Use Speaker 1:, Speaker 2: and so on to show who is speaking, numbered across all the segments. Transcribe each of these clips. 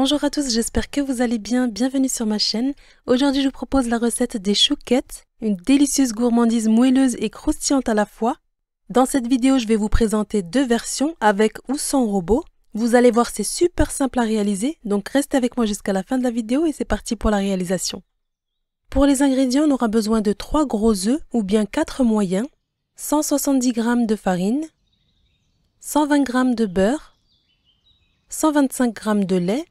Speaker 1: Bonjour à tous, j'espère que vous allez bien, bienvenue sur ma chaîne. Aujourd'hui je vous propose la recette des chouquettes, une délicieuse gourmandise moelleuse et croustillante à la fois. Dans cette vidéo je vais vous présenter deux versions avec ou sans robot. Vous allez voir c'est super simple à réaliser, donc restez avec moi jusqu'à la fin de la vidéo et c'est parti pour la réalisation. Pour les ingrédients on aura besoin de 3 gros œufs ou bien 4 moyens, 170 g de farine, 120 g de beurre, 125 g de lait,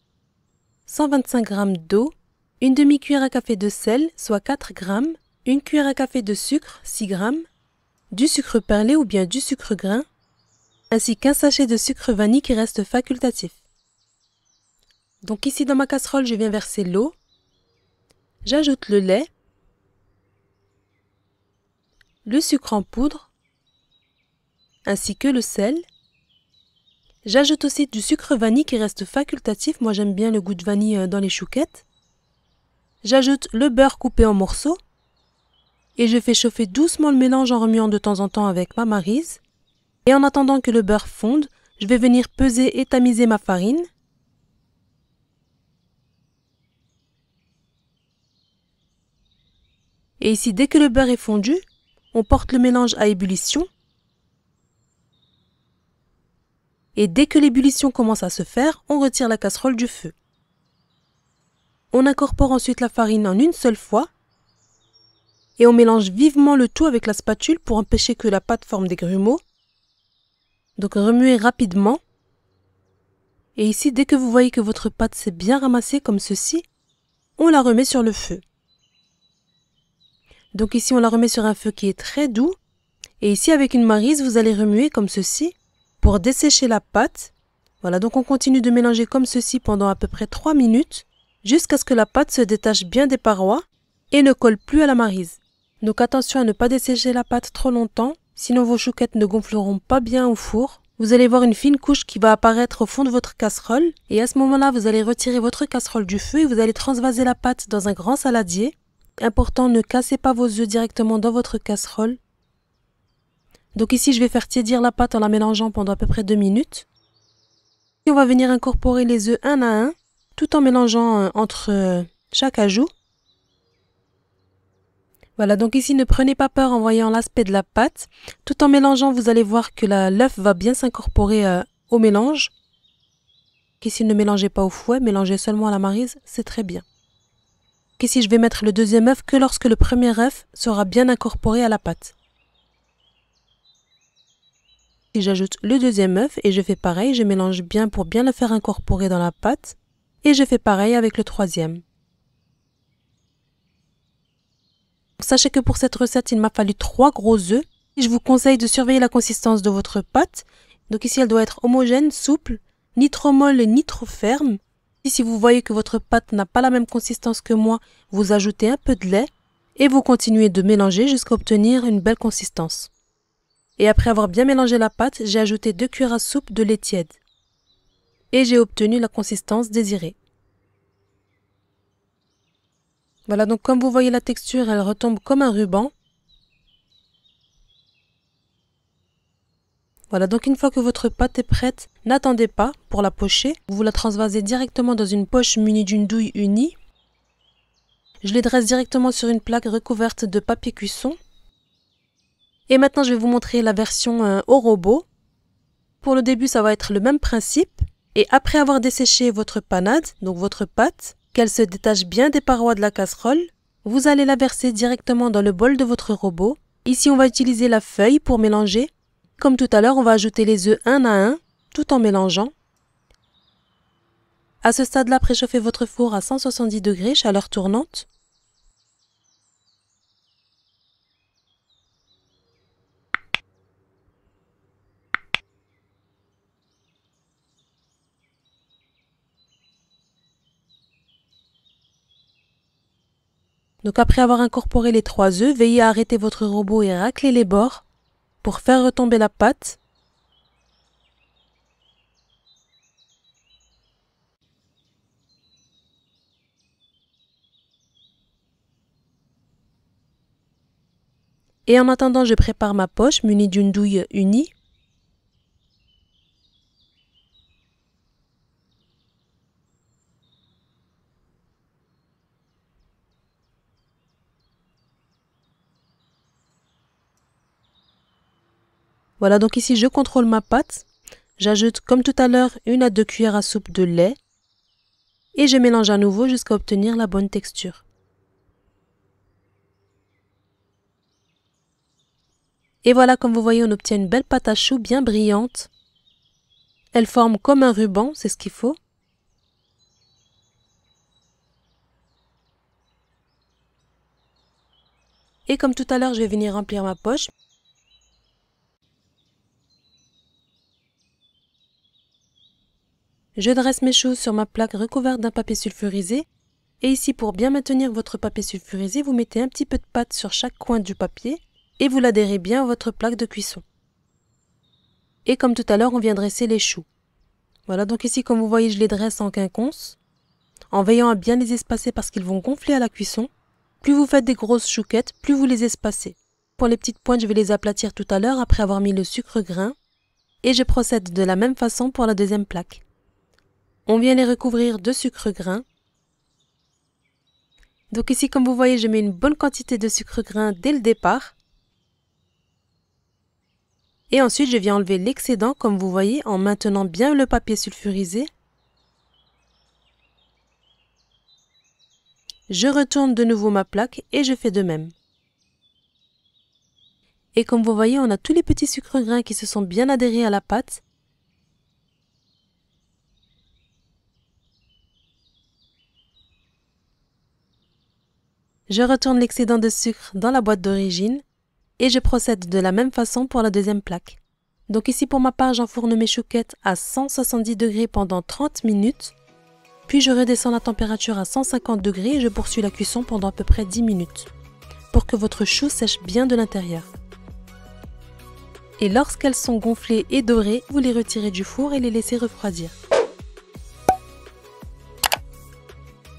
Speaker 1: 125 g d'eau, une demi-cuillère à café de sel, soit 4 g, une cuillère à café de sucre, 6 g, du sucre perlé ou bien du sucre grain, ainsi qu'un sachet de sucre vanille qui reste facultatif. Donc ici dans ma casserole, je viens verser l'eau, j'ajoute le lait, le sucre en poudre, ainsi que le sel. J'ajoute aussi du sucre vanille qui reste facultatif, moi j'aime bien le goût de vanille dans les chouquettes. J'ajoute le beurre coupé en morceaux et je fais chauffer doucement le mélange en remuant de temps en temps avec ma maryse. Et en attendant que le beurre fonde, je vais venir peser et tamiser ma farine. Et ici, dès que le beurre est fondu, on porte le mélange à ébullition. Et dès que l'ébullition commence à se faire, on retire la casserole du feu. On incorpore ensuite la farine en une seule fois. Et on mélange vivement le tout avec la spatule pour empêcher que la pâte forme des grumeaux. Donc remuez rapidement. Et ici, dès que vous voyez que votre pâte s'est bien ramassée comme ceci, on la remet sur le feu. Donc ici, on la remet sur un feu qui est très doux. Et ici, avec une maryse, vous allez remuer comme ceci pour dessécher la pâte. Voilà, donc on continue de mélanger comme ceci pendant à peu près 3 minutes jusqu'à ce que la pâte se détache bien des parois et ne colle plus à la maryse. Donc attention à ne pas dessécher la pâte trop longtemps, sinon vos chouquettes ne gonfleront pas bien au four. Vous allez voir une fine couche qui va apparaître au fond de votre casserole et à ce moment-là, vous allez retirer votre casserole du feu et vous allez transvaser la pâte dans un grand saladier. Important, ne cassez pas vos œufs directement dans votre casserole. Donc ici, je vais faire tiédir la pâte en la mélangeant pendant à peu près 2 minutes. Et on va venir incorporer les œufs un à un, tout en mélangeant entre chaque ajout. Voilà, donc ici, ne prenez pas peur en voyant l'aspect de la pâte. Tout en mélangeant, vous allez voir que l'œuf va bien s'incorporer au mélange. Ici, ne mélangez pas au fouet, mélangez seulement à la maryse, c'est très bien. Ici, je vais mettre le deuxième œuf que lorsque le premier œuf sera bien incorporé à la pâte. J'ajoute le deuxième œuf et je fais pareil, je mélange bien pour bien le faire incorporer dans la pâte. Et je fais pareil avec le troisième. Sachez que pour cette recette, il m'a fallu 3 gros œufs. Je vous conseille de surveiller la consistance de votre pâte. Donc ici, elle doit être homogène, souple, ni trop molle ni trop ferme. Et si vous voyez que votre pâte n'a pas la même consistance que moi, vous ajoutez un peu de lait et vous continuez de mélanger jusqu'à obtenir une belle consistance. Et après avoir bien mélangé la pâte, j'ai ajouté 2 cuillères à soupe de lait tiède. Et j'ai obtenu la consistance désirée. Voilà, donc comme vous voyez la texture, elle retombe comme un ruban. Voilà, donc une fois que votre pâte est prête, n'attendez pas pour la pocher. Vous la transvasez directement dans une poche munie d'une douille unie. Je les dresse directement sur une plaque recouverte de papier cuisson. Et maintenant, je vais vous montrer la version au robot. Pour le début, ça va être le même principe. Et après avoir desséché votre panade, donc votre pâte, qu'elle se détache bien des parois de la casserole, vous allez la verser directement dans le bol de votre robot. Ici, on va utiliser la feuille pour mélanger. Comme tout à l'heure, on va ajouter les œufs un à un, tout en mélangeant. À ce stade-là, préchauffez votre four à 170 degrés, chaleur tournante. Donc après avoir incorporé les 3 œufs, veillez à arrêter votre robot et racler les bords pour faire retomber la pâte. Et en attendant, je prépare ma poche munie d'une douille unie. Voilà, donc ici je contrôle ma pâte. J'ajoute comme tout à l'heure 1 à 2 cuillères à soupe de lait. Et je mélange à nouveau jusqu'à obtenir la bonne texture. Et voilà, comme vous voyez, on obtient une belle pâte à choux bien brillante. Elle forme comme un ruban, c'est ce qu'il faut. Et comme tout à l'heure, je vais venir remplir ma poche. Je dresse mes choux sur ma plaque recouverte d'un papier sulfurisé. Et ici, pour bien maintenir votre papier sulfurisé, vous mettez un petit peu de pâte sur chaque coin du papier et vous l'adhérez bien à votre plaque de cuisson. Et comme tout à l'heure, on vient dresser les choux. Voilà, donc ici, comme vous voyez, je les dresse en quinconce, en veillant à bien les espacer parce qu'ils vont gonfler à la cuisson. Plus vous faites des grosses chouquettes, plus vous les espacez. Pour les petites pointes, je vais les aplatir tout à l'heure après avoir mis le sucre grain. Et je procède de la même façon pour la deuxième plaque. On vient les recouvrir de sucre grain. Donc ici, comme vous voyez, je mets une bonne quantité de sucre grain dès le départ. Et ensuite, je viens enlever l'excédent, comme vous voyez, en maintenant bien le papier sulfurisé. Je retourne de nouveau ma plaque et je fais de même. Et comme vous voyez, on a tous les petits sucres grains qui se sont bien adhérés à la pâte. Je retourne l'excédent de sucre dans la boîte d'origine et je procède de la même façon pour la deuxième plaque. Donc ici pour ma part, j'enfourne mes chouquettes à 170 degrés pendant 30 minutes. Puis je redescends la température à 150 degrés et je poursuis la cuisson pendant à peu près 10 minutes pour que votre chou sèche bien de l'intérieur. Et lorsqu'elles sont gonflées et dorées, vous les retirez du four et les laissez refroidir.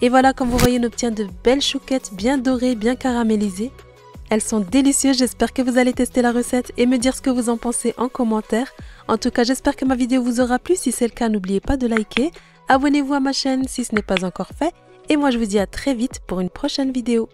Speaker 1: Et voilà, comme vous voyez, on obtient de belles chouquettes bien dorées, bien caramélisées. Elles sont délicieuses, j'espère que vous allez tester la recette et me dire ce que vous en pensez en commentaire. En tout cas, j'espère que ma vidéo vous aura plu. Si c'est le cas, n'oubliez pas de liker. Abonnez-vous à ma chaîne si ce n'est pas encore fait. Et moi, je vous dis à très vite pour une prochaine vidéo.